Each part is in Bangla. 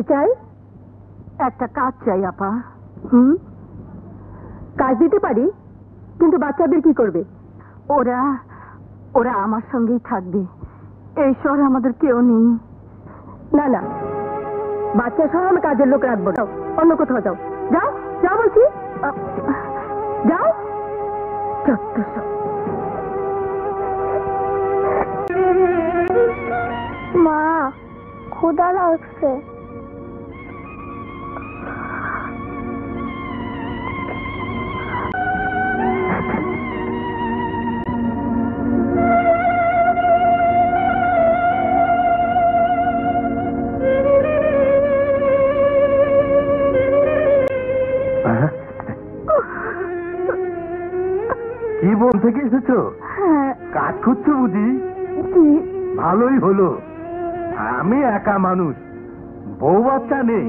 কি চাই? একটা কাজ চাই আপা। কাজ দিতে পারি, কিন্তু বাচ্চাদের কি করবে? ওরা ওরা আমার সঙ্গেই থাকবে। এই শহরে আমাদের কেউ নেই। না না, বাচ্চা সহ আমি কাজের লোক রাখবো না। অন্য কোথাও যাও, যাও যাও বলছি, যাও। মা, ক্ষুধা লাগছে। কি বন থেকে এসেছো? কাজ করছো বুঝি? ভালোই হলো। আমি একা মানুষ, বউ বাচ্চা নেই।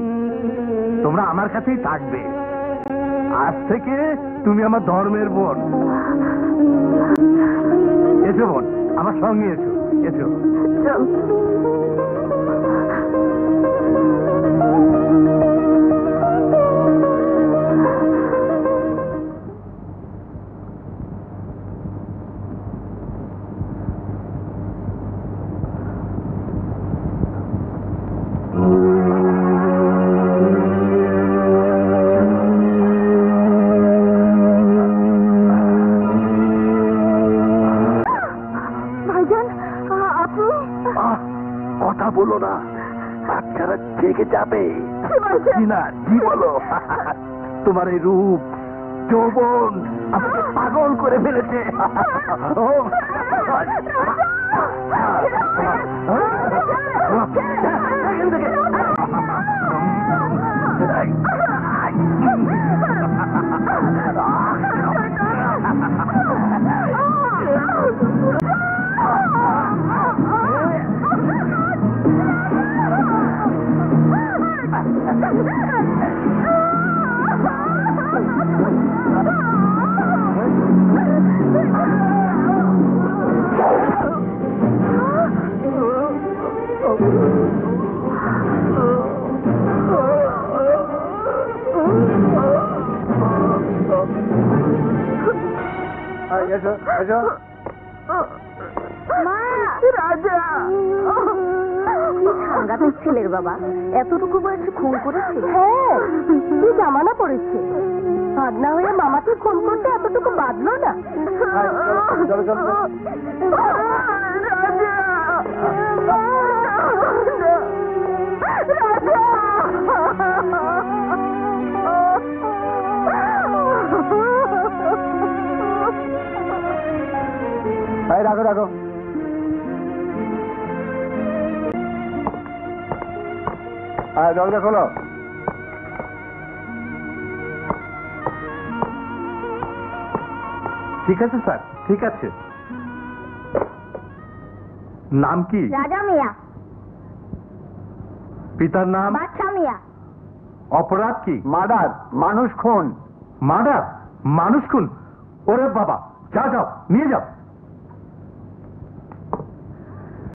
তোমরা আমার কাছেই থাকবে। আজ থেকে তুমি আমার ধর্মের বোন। এসো বোন, আমার সঙ্গে এসো। এসো। কথা বলো না, বাচ্চারা জেগে যাবে। জি বলো। তোমার এই রূপ যৌবন আমাকে পাগল করে ফেলেছে। সাংঘাতিক ছেলের বাবা, এতটুকু বয়সে খুন করেছে। হ্যাঁ, কি জামানা পড়েছে। ভাগনা হয়ে মামাকে খুন করতে এতটুকু বাঁধলো না। রাখো রাখো। দরজা খোলো। ঠিক আছে স্যার, ঠিক আছে। নাম কি? রাজা মিয়া। পিতার নাম? বাদশা মিয়া। অপরাধ কি? মার্ডার, মানুষ খুন। মার্ডার, মানুষ খুন? ওরে বাবা, যাও যাও, নিয়ে যাও।